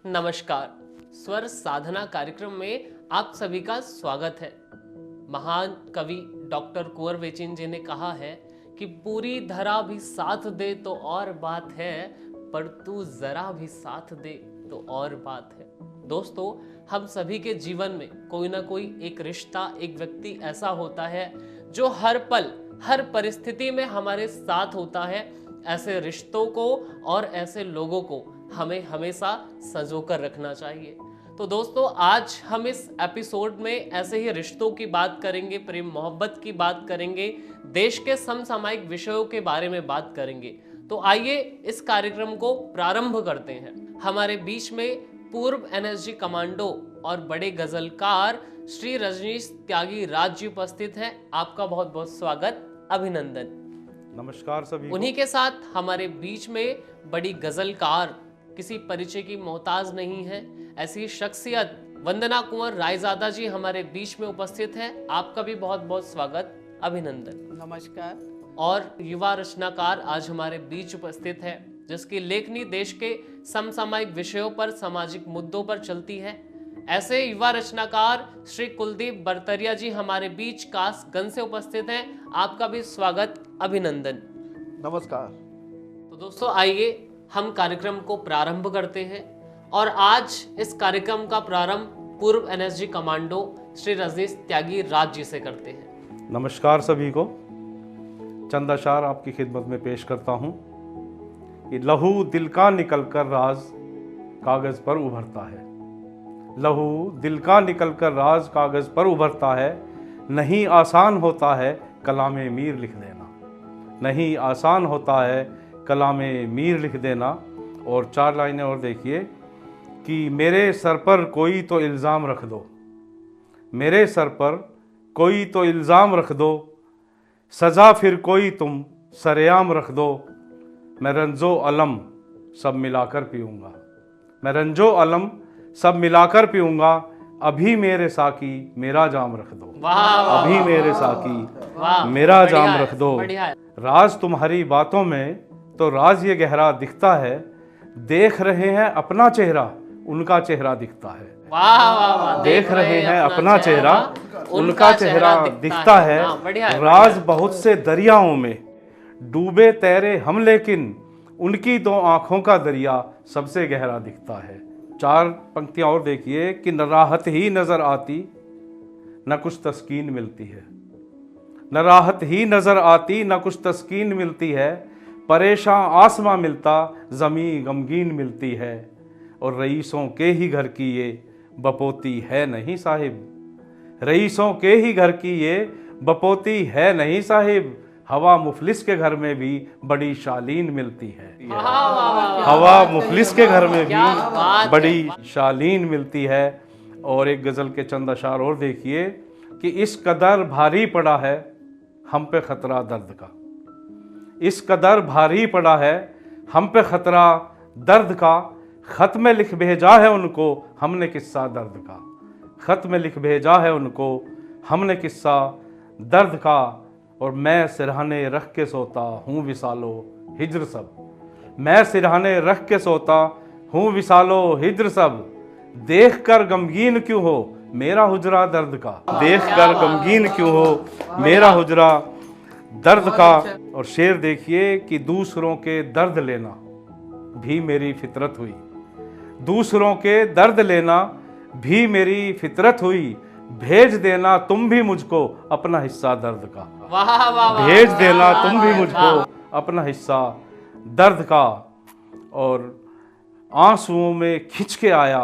नमस्कार। स्वर साधना कार्यक्रम में आप सभी का स्वागत है। महान कवि डॉक्टर कुंवर वेचिन जी ने कहा है कि पूरी धरा भी साथ दे तो और बात है, पर तू जरा भी साथ दे तो और बात है। दोस्तों, हम सभी के जीवन में कोई ना कोई एक रिश्ता, एक व्यक्ति ऐसा होता है जो हर पल, हर परिस्थिति में हमारे साथ होता है। ऐसे रिश्तों को और ऐसे लोगों को हमें हमेशा संजोकर रखना चाहिए। तो दोस्तों, आज हम इस एपिसोड में ऐसे ही रिश्तों की बात करेंगे, प्रेम मोहब्बत की बात करेंगे, देश के समसामयिक विषयों के बारे में बात करेंगे। तो आइए इस कार्यक्रम को प्रारंभ करते हैं। हमारे बीच में पूर्व एनएसजी कमांडो और बड़े गजलकार श्री रजनीश त्यागी राज जी उपस्थित हैं। आपका बहुत बहुत स्वागत, अभिनंदन। नमस्कार सभी को। उन्हीं के साथ हमारे बीच में बड़ी गजलकार, किसी परिचय की मोहताज नहीं है, ऐसी शख्सियत वंदना कुंवर रायजादा जी हमारे बीच में उपस्थित है। आपका भी बहुत बहुत स्वागत, अभिनंदन। नमस्कार। और युवा रचनाकार आज हमारे बीच उपस्थित है, जिसकी लेखनी देश के समसामयिक विषयों पर, सामाजिक मुद्दों पर चलती है। ऐसे युवा रचनाकार श्री कुलदीप बरतरिया जी हमारे बीच कासगंज से उपस्थित हैं। आपका भी स्वागत, अभिनंदन। नमस्कार। तो दोस्तों, आइए हम कार्यक्रम को प्रारंभ करते हैं। और आज इस कार्यक्रम का प्रारंभ पूर्व एनएसजी कमांडो श्री रजनीश त्यागी राज जी से करते हैं। नमस्कार सभी को। चंद अशार आपकी खिदमत में पेश करता हूँ कि लहू दिल का निकलकर राज कागज पर उभरता है। लहू दिल का निकलकर राज कागज पर उभरता है। नहीं आसान होता है कलामे मीर लिख देना। नहीं आसान होता है कलामे मीर लिख देना। और 4 लाइनें और देखिए कि मेरे सर पर कोई तो इल्ज़ाम रख दो। मेरे सर पर कोई तो इल्ज़ाम रख दो। सज़ा फिर कोई तुम सरेआम रख दो। मैं रंजो अलम सब मिलाकर पीऊँगा। मैं रंजो अलम सब मिलाकर पीऊँगा। अभी मेरे साकी मेरा जाम रख दो। अभी मेरे साकी मेरा जाम रख दो। राज तुम्हारी बातों में तो राज ये गहरा दिखता है। देख रहे हैं अपना चेहरा, उनका चेहरा दिखता है। देख रहे हैं अपना चेहरा, उनका चेहरा दिखता है। राज बहुत से दरियाओं में डूबे तैरे हम, लेकिन उनकी 2 आंखों का दरिया सबसे गहरा दिखता है। 4 पंक्तियां और देखिए कि न राहत ही नजर आती, न कुछ तस्कीन मिलती है। न राहत ही नजर आती, न कुछ तस्कीन मिलती है। परेशान आसमां मिलता, ज़मी गमगीन मिलती है। और रईसों के ही घर की ये बपोती है नहीं साहिब। रईसों के ही घर की ये बपोती है नहीं साहिब। हवा मुफलिस के घर में भी बड़ी शालीन मिलती है। हवा मुफलिस के घर में भी बड़ी शालीन मिलती है। और एक गज़ल के चंद अशार और देखिए कि इस कदर भारी पड़ा है हम पे खतरा दर्द का। इस कदर भारी पड़ा है हम पे खतरा दर्द का। खत में लिख भेजा है उनको हमने किस्सा दर्द का। खत में लिख भेजा है उनको हमने किस्सा दर्द का। और मैं सिरहाने रख के सोता हूँ विसालो हिज्र सब। मैं सिरहाने रख के सोता हूँ विसालो हिज्र सब। देख कर गमगीन क्यों हो मेरा हुजरा दर्द का। देख कर गमगीन क्यों हो मेरा हुजरा दर्द का। और शेर देखिए कि दूसरों के दर्द लेना भी मेरी फितरत हुई। दूसरों के दर्द लेना भी मेरी फितरत हुई। भेज देना तुम भी मुझको अपना हिस्सा दर्द का। भेज देना तुम भी मुझको अपना हिस्सा दर्द का। और आंसुओं में खिंच के आया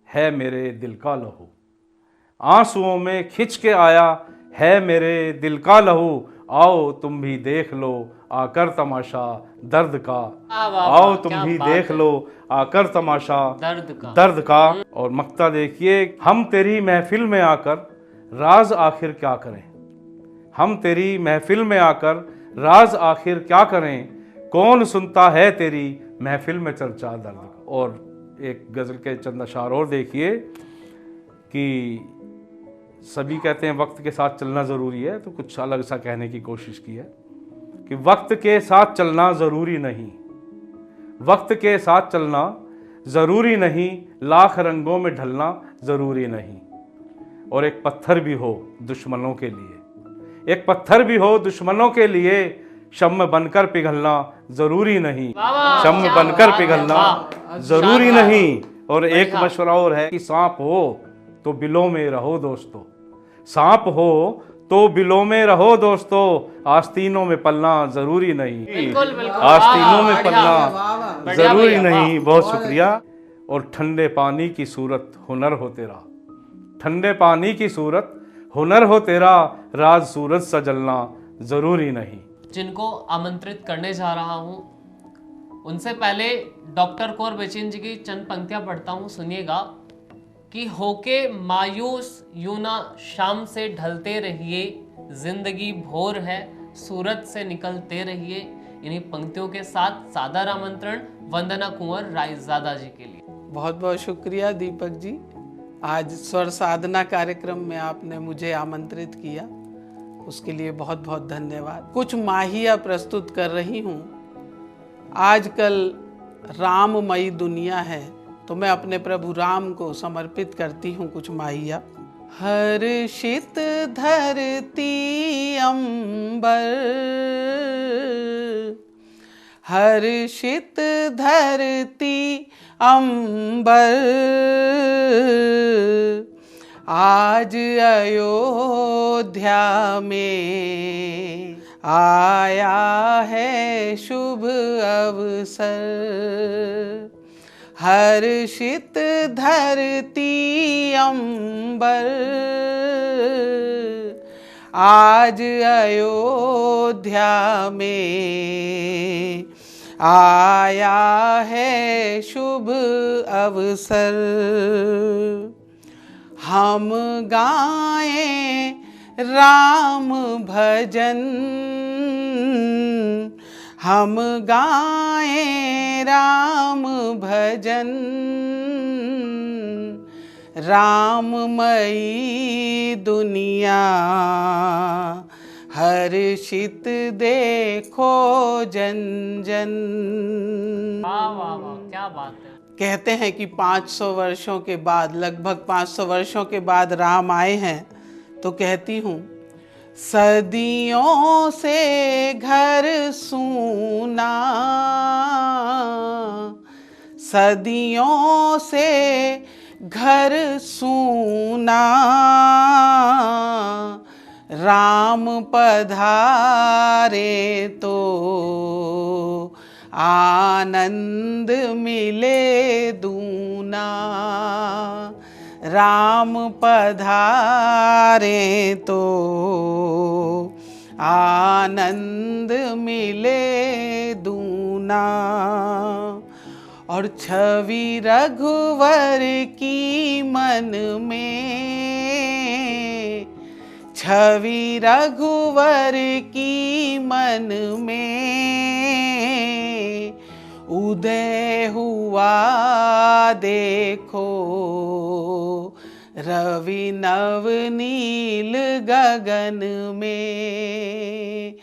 है मेरे दिल का लहू। आंसुओं में खिंच के आया है मेरे दिल का लहू। आओ तुम भी देख लो आकर तमाशा दर्द का। आओ तुम भी देख लो आकर तमाशा दर्द का। और मक्ता देखिए, हम तेरी महफिल में आकर राज आखिर क्या करें। हम तेरी महफिल में आकर राज आखिर क्या करें। कौन सुनता है तेरी महफिल में चर्चा दर्द का। और एक गज़ल के चंद अशार और देखिए कि सभी कहते हैं वक्त के साथ चलना ज़रूरी है, तो कुछ अलग सा कहने की कोशिश की है कि वक्त के साथ चलना ज़रूरी नहीं। वक्त के साथ चलना ज़रूरी नहीं, लाख रंगों में ढलना ज़रूरी नहीं। और एक पत्थर भी हो दुश्मनों के लिए, एक पत्थर भी हो दुश्मनों के लिए, शम्म बनकर पिघलना ज़रूरी नहीं, वाह वाह, शम्म क्या बनकर बात है, पिघलना वाह। ज़रूरी शानदार। नहीं। और एक बढ़िया। मशवरा और है कि सांप हो तो बिलों में रहो दोस्तों, सांप हो तो बिलों में रहो दोस्तों, आस्तीनों में पलना ज़रूरी नहीं। बिल्कुल बिल्कुल, आस्तीनों में बढ़िया, पलना बढ़िया ज़रूरी भैया, नहीं। वाह। बहुत शुक्रिया। और ठंडे पानी की सूरत हुनर हो तेरा, ठंडे पानी की सूरत हुनर हो तेरा, राज सूरज सा जलना ज़रूरी नहीं। जिनको आमंत्रित करने जा रहा हूं, उनसे पहले डॉक्टर कुंवर बेचैन जी की चंद पंक्तियां पढ़ता हूं, सुनिएगा कि होके मायूस यूं ना शाम से ढलते रहिए, जिंदगी भोर है सूरत से निकलते रहिए। इन्हीं पंक्तियों के साथ सादर आमंत्रण वंदना कुंवर रायजादा जी के लिए। बहुत बहुत शुक्रिया दीपक जी, आज स्वर साधना कार्यक्रम में आपने मुझे आमंत्रित किया, उसके लिए बहुत बहुत धन्यवाद। कुछ माहिया प्रस्तुत कर रही हूँ। आजकल राममयी दुनिया है, तो मैं अपने प्रभु राम को समर्पित करती हूँ कुछ माहिया। हर्षित धरती अंबर, हर्षित धरती अंबर, आज अयोध्या में आया है शुभ अवसर। हर्षित धरती अंबर, आज अयोध्या में आया है शुभ अवसर। हम गाएं राम भजन, हम गाएं राम भजन, राममयी दुनिया हर्षित देखो जन जन। वाह वाह वाह, क्या बात है। कहते हैं कि 500 वर्षों के बाद, लगभग 500 वर्षों के बाद राम आए हैं, तो कहती हूँ सदियों से घर सूना, सदियों से घर सूना, राम पधारे तो आनंद मिले दूना। राम पधारे तो आनंद मिले दूना। और छवि रघुवर की मन में, छवि रघुवर की मन में उदय हुआ देखो, रवि नवनील गगन में,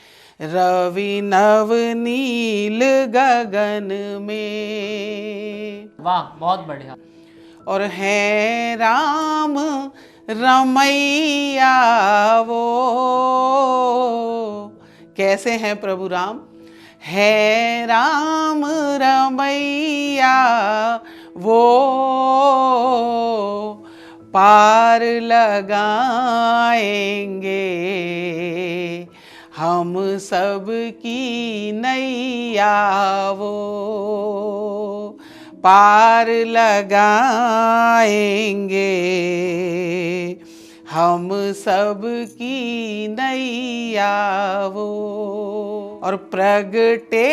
रवि नवनील गगन में। वाह, बहुत बढ़िया। और है राम रमैया वो, कैसे हैं प्रभु राम? है राम रमैया वो, पार लगाएंगे हम सब की नैया वो, पार लगाएंगे हम सब की नैया वो। और प्रगटे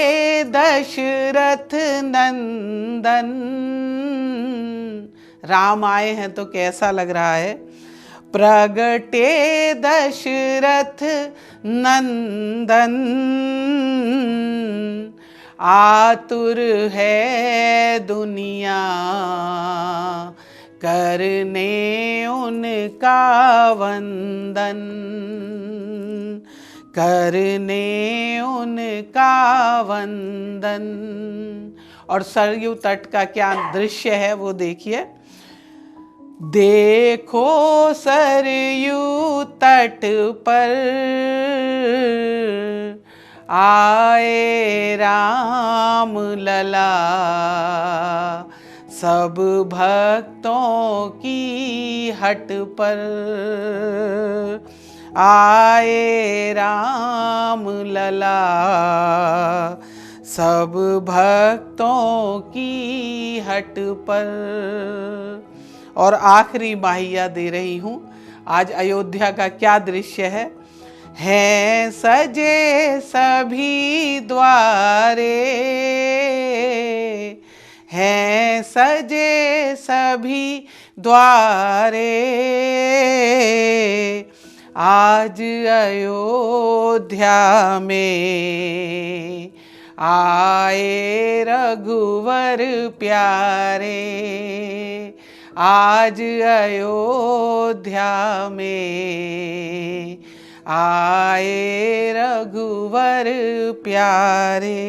दशरथ नंदन, राम आए हैं तो कैसा लग रहा है? प्रगटे दशरथ नंदन, आतुर है दुनिया करने उनका वंदन, करने उनका वंदन। और सरयू तट का क्या दृश्य है वो देखिए। देखो सरयू तट पर आए राम लला, सब भक्तों की हट पर आए राम लला, सब भक्तों की हट पर। और आखिरी माहिया दे रही हूँ। आज अयोध्या का क्या दृश्य है सजे सभी द्वारे, हैं सजे सभी द्वारे, आज अयोध्या में आए रघुवर प्यारे, आज अयोध्या में आए रघुवर प्यारे।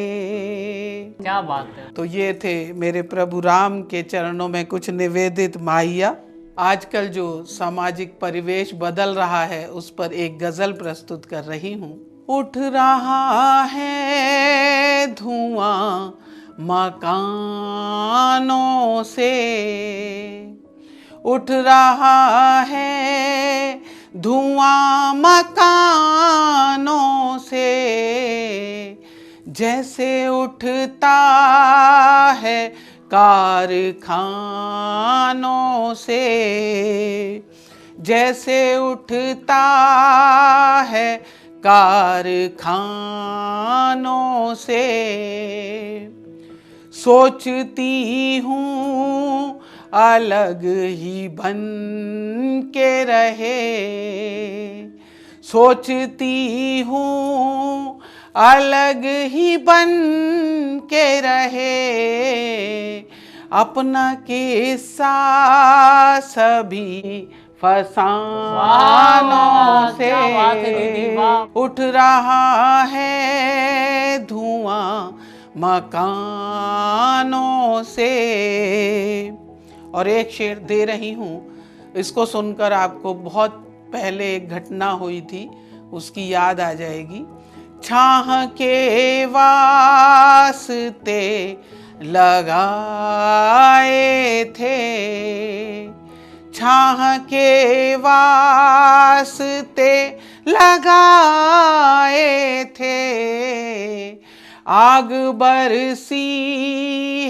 क्या बात है। तो ये थे मेरे प्रभु राम के चरणों में कुछ निवेदित माहिया। आजकल जो सामाजिक परिवेश बदल रहा है उस पर एक गजल प्रस्तुत कर रही हूँ। उठ रहा है धुआं मकानों से, उठ रहा है धुआं मकानों से, जैसे उठता है कारखानों से, जैसे उठता है कारखानों से। सोचती हूँ अलग ही बन के रहे, सोचती हूँ अलग ही बन के रहे, अपना किस्सा सभी फसानों से। उठ रहा है धुआं मकानों से। और एक शेर दे रही हूँ, इसको सुनकर आपको बहुत पहले एक घटना हुई थी उसकी याद आ जाएगी। छाह के वास्ते लगाए थे, छाह के वास्ते लगाए थे, आग बरसी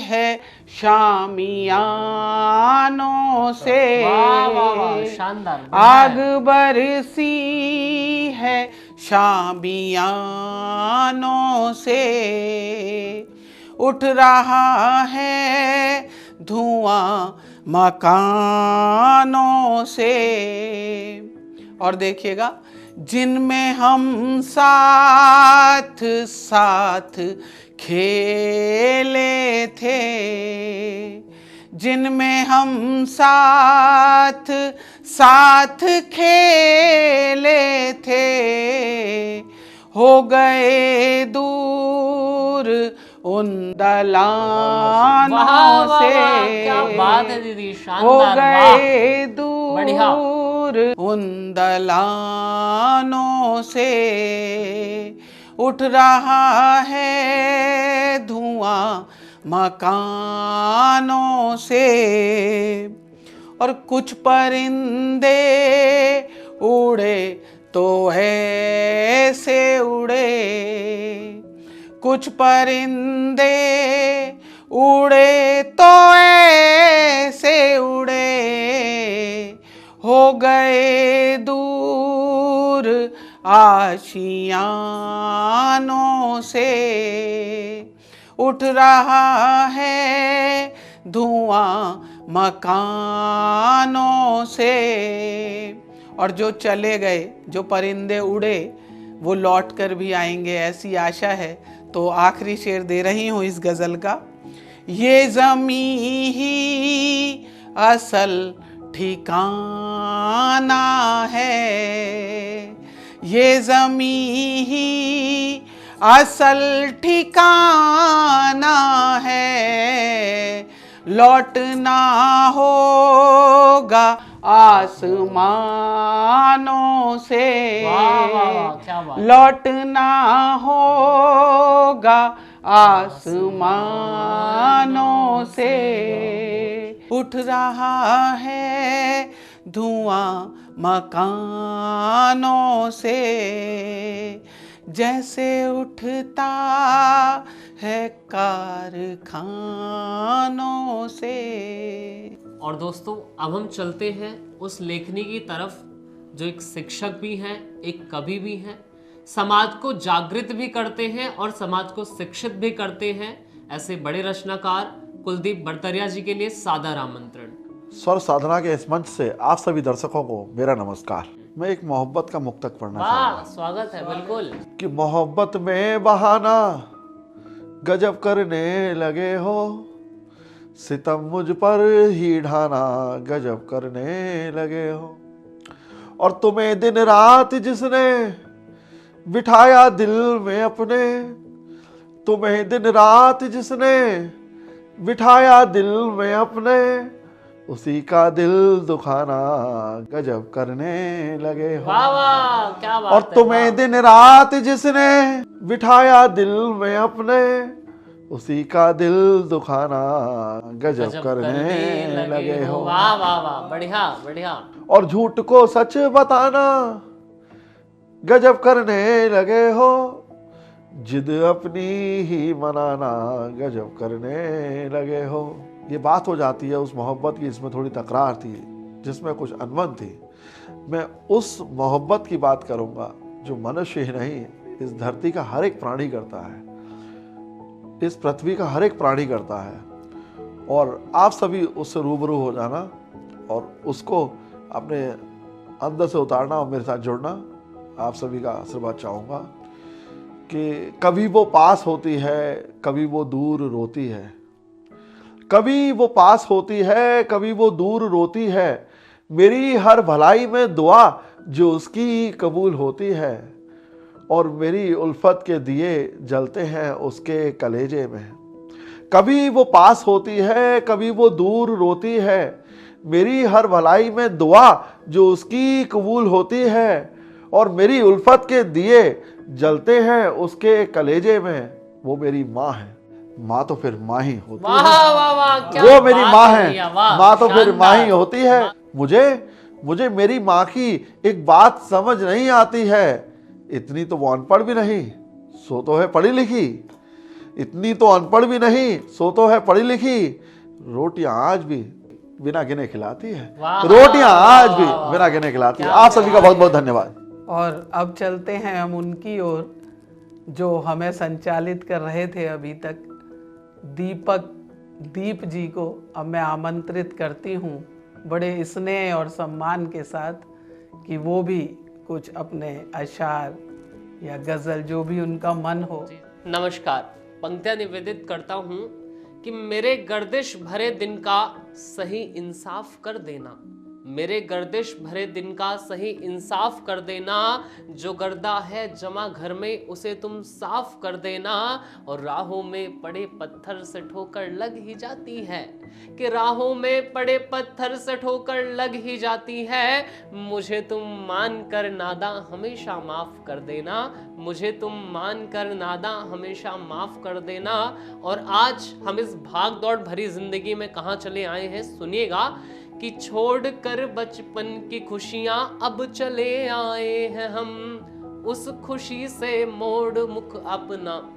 है शामियानों से। शानदार। आग बरसी है शामियानों से, उठ रहा है धुआं मकानों से। और देखिएगा, जिनमें हम साथ साथ खेले थे, जिनमें हम साथ साथ खेले थे, हो गए दूर उन दलानों से। क्या बात है दीदी, हो शानदार। गए दूर उन दलानों से, उठ रहा है धुआं मकानों से। और कुछ परिंदे उड़े तो ऐसे उड़े, कुछ परिंदे उड़े तो ऐसे उड़े, हो गए दूर आशियानों से, उठ रहा है धुआं मकानों से। और जो चले गए, जो परिंदे उड़े, वो लौट कर भी आएंगे ऐसी आशा है। तो आखिरी शेर दे रही हूँ इस गज़ल का। ये ज़मीं ही असल ठिकाना है, ये ज़मीं ही असल ठिकाना है, लौटना होगा आसमानों से, वाह वाह वाह, क्या बात। लौटना होगा आसमानों से। उठ रहा है धुआं मकानों से, जैसे उठता है कारखानों से। और दोस्तों अब हम चलते हैं उस लेखनी की तरफ जो एक शिक्षक भी हैं, एक कवि भी हैं, समाज को जागृत भी करते हैं और समाज को शिक्षित भी करते हैं। ऐसे बड़े रचनाकार कुलदीप बरतरिया जी के लिए सादर आमंत्रण। स्वर साधना के इस मंच से आप सभी दर्शकों को मेरा नमस्कार। मैं एक मोहब्बत का मुक्तक पढ़ना वाह, चाहूंगा स्वागत है। बिल्कुल। कि मोहब्बत में बहाना गजब करने लगे हो, सितम मुझ पर ही ढाना गजब करने लगे हो, और तुम्हें दिन रात जिसने बिठाया दिल में अपने, तुम्हें दिन रात जिसने बिठाया दिल में अपने, उसी का दिल दुखाना गजब करने लगे हो। वाह वाह, क्या बात और है, तुम्हें वाह। दिन रात जिसने बिठाया दिल में अपने, उसी का दिल दुखाना गजब करने लगे हो। वाह वाह वाह, बढ़िया बढ़िया। और झूठ को सच बताना गजब करने लगे हो, जिद अपनी ही मनाना गजब करने लगे हो। ये बात हो जाती है उस मोहब्बत की जिसमें थोड़ी तकरार थी, जिसमें कुछ अनबन थी। मैं उस मोहब्बत की बात करूंगा जो मनुष्य ही नहीं, इस धरती का हर एक प्राणी करता है, इस पृथ्वी का हर एक प्राणी करता है। और आप सभी उससे रूबरू हो जाना और उसको अपने अंदर से उतारना और मेरे साथ जुड़ना। आप सभी का आशीर्वाद चाहूँगा कि कभी वो पास होती है, कभी वो दूर रोती है, कभी वो पास होती है, कभी वो दूर रोती है, मेरी हर भलाई में दुआ जो उसकी कबूल होती है, और मेरी उल्फत के दिए जलते हैं उसके कलेजे में। कभी वो पास होती है, कभी वो दूर रोती है, मेरी हर भलाई में दुआ जो उसकी कबूल होती है, और मेरी उल्फत के दिए जलते हैं उसके कलेजे में। वो मेरी माँ है, माँ तो फिर माँ ही होती वाह है। वाह वाह, क्या वो मेरी बात माँ है भैया, है, वाह, माँ तो फिर माँ ही शानदार। होती है। मुझे मेरी माँ की एक बात समझ नहीं आती है, इतनी तो वो अनपढ़ भी नहीं, सो तो है पढ़ी लिखी, इतनी तो अनपढ़ भी नहीं, सो तो है पढ़ी लिखी, रोटियां आज भी बिना गिने खिलाती है, वाह, रोटियां आज भी वाह, बिना गिने खिलाती है। क्या आप सभी का बहुत बहुत धन्यवाद। और अब चलते हैं हम उनकी ओर जो हमें संचालित कर रहे थे अभी तक, दीप जी को अब मैं आमंत्रित करती हूँ बड़े स्नेह और सम्मान के साथ कि वो भी कुछ अपने अशार या गज़ल जो भी उनका मन हो। नमस्कार। पंक्तियां निवेदित करता हूँ कि मेरे गर्दिश भरे दिन का सही इंसाफ कर देना, मेरे गर्दिश भरे दिन का सही इंसाफ कर देना, जो गर्दा है जमा घर में उसे तुम साफ कर देना, और राहों में पड़े पत्थर से ठोकर लग ही जाती है, कि राहों में पड़े पत्थर से ठोकर लग ही जाती है, मुझे तुम मान कर नादा हमेशा माफ कर देना, मुझे तुम मान कर नादा हमेशा माफ कर देना। और आज हम इस भाग दौड़ भरी जिंदगी में कहाँ चले आए हैं, सुनिएगा कि छोड़ कर बचपन की खुशियां अब चले आए हैं हम, उस खुशी से मोड़ मुख अपना,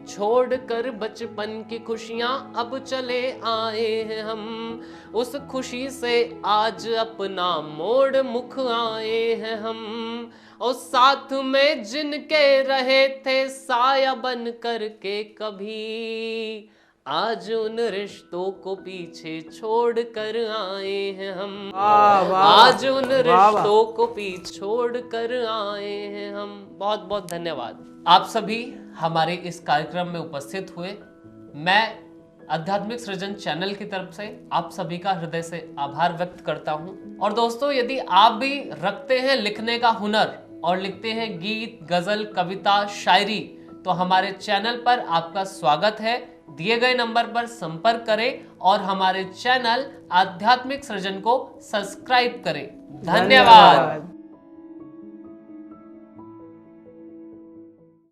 छोड़ कर बचपन की खुशियां अब चले आए हैं हम, उस खुशी से आज अपना मोड़ मुख आए हैं हम, और साथ में जिनके रहे थे साया बन कर के कभी, आज उन रिश्तों को पीछे छोड़ कर आए हैं हम, वाह, वाह, आज उन वाह, रिश्तों को पीछे छोड़ कर आए हैं हम। बहुत बहुत धन्यवाद। आप सभी हमारे इस कार्यक्रम में उपस्थित हुए। मैं आध्यात्मिक सृजन चैनल की तरफ से आप सभी का हृदय से आभार व्यक्त करता हूं। और दोस्तों, यदि आप भी रखते हैं लिखने का हुनर और लिखते हैं गीत, गजल, कविता, शायरी, तो हमारे चैनल पर आपका स्वागत है। दिए गए नंबर पर संपर्क करें और हमारे चैनल आध्यात्मिक सृजन को सब्सक्राइब करें। धन्यवाद।